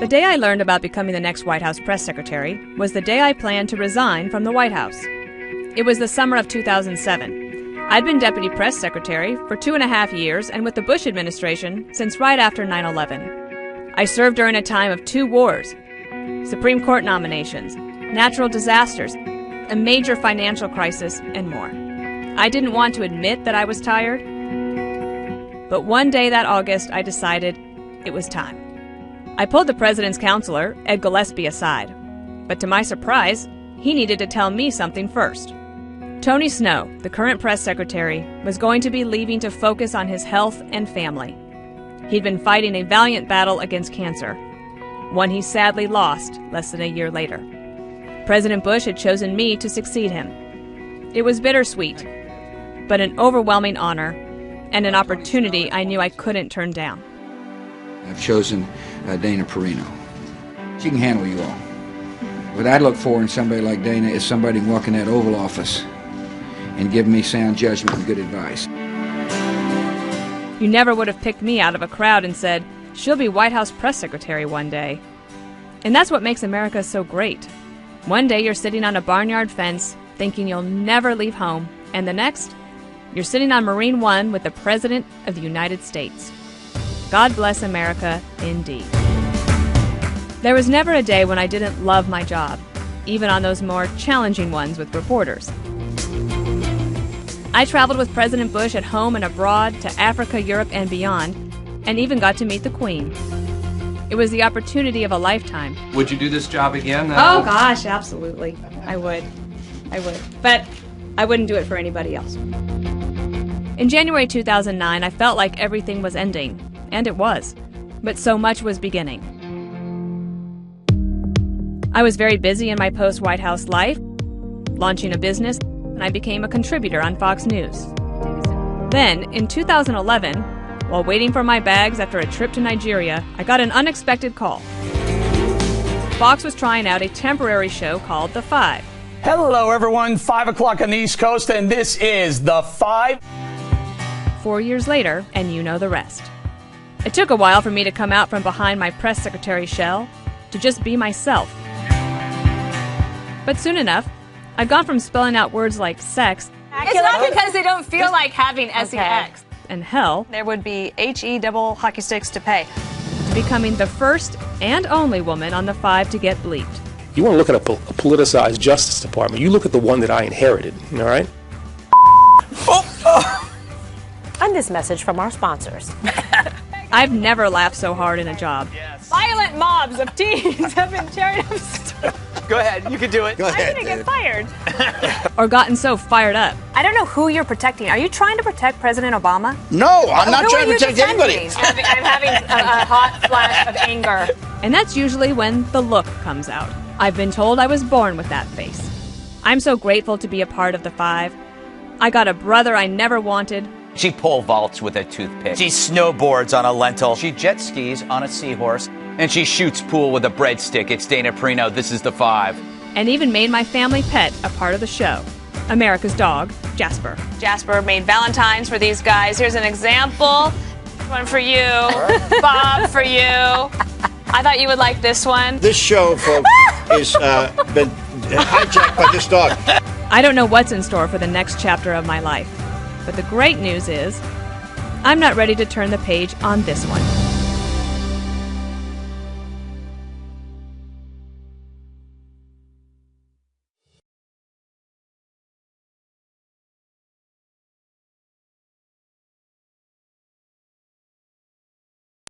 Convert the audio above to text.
The day I learned about becoming the next White House press secretary was the day I planned to resign from the White House. It was the summer of 2007. I'd been deputy press secretary for 2.5 years and with the Bush administration since right after 9/11. I served during a time of 2 wars, Supreme Court nominations, natural disasters, a major financial crisis, and more. I didn't want to admit that I was tired, but one day that August I decided it was time. I pulled the president's counselor, Ed Gillespie, aside, but to my surprise, he needed to tell me something first. Tony Snow, the current press secretary, was going to be leaving to focus on his health and family. He'd been fighting a valiant battle against cancer, one he sadly lost less than a year later. President Bush had chosen me to succeed him. It was bittersweet, but an overwhelming honor and an opportunity I knew I couldn't turn down. I've chosen Dana Perino. She can handle you all. What I look for in somebody like Dana is somebody who can walk in that Oval Office and give me sound judgment and good advice. You never would have picked me out of a crowd and said, she'll be White House press secretary one day. And that's what makes America so great. One day you're sitting on a barnyard fence thinking you'll never leave home, and the next, you're sitting on Marine One with the President of the United States. God bless America, indeed. There was never a day when I didn't love my job, even on those more challenging ones with reporters. I traveled with President Bush at home and abroad to Africa, Europe, and beyond, and even got to meet the Queen. It was the opportunity of a lifetime. Would you do this job again? Oh gosh, absolutely. I would. But I wouldn't do it for anybody else. In January 2009, I felt like everything was ending, and it was. But so much was beginning. I was very busy in my post-White House life, launching a business, and I became a contributor on Fox News. Then, in 2011, while waiting for my bags after a trip to Nigeria, I got an unexpected call. Fox was trying out a temporary show called The Five. Hello, everyone. 5 o'clock on the East Coast, and this is The Five. 4 years later, and you know the rest. It took a while for me to come out from behind my press secretary shell to just be myself. But soon enough, I'd gone from spelling out words like sex. It's not because they don't feel like having sex. And hell. There would be HE double hockey sticks to pay. To becoming the first and only woman on The Five to get bleeped. You want to look at a politicized Justice Department, you look at the one that I inherited, all right? And this message from our sponsors. I've never laughed so hard in a job. Yes. Violent mobs of teens have been tearing up. Go ahead, you can do it. I'm going to get fired. Or gotten so fired up. I don't know who you're protecting. Are you trying to protect President Obama? No, I'm not trying to protect anybody. I'm having a hot flash of anger. And that's usually when the look comes out. I've been told I was born with that face. I'm so grateful to be a part of The Five. I got a brother I never wanted. She pole vaults with a toothpick. She snowboards on a lentil. She jet skis on a seahorse. And she shoots pool with a breadstick. It's Dana Perino. This is The Five. And even made my family pet a part of the show. America's dog, Jasper. Jasper made Valentines for these guys. Here's an example. One for you. Bob, for you. I thought you would like this one. This show, folks, is been hijacked by this dog. I don't know what's in store for the next chapter of my life. But the great news is, I'm not ready to turn the page on this one.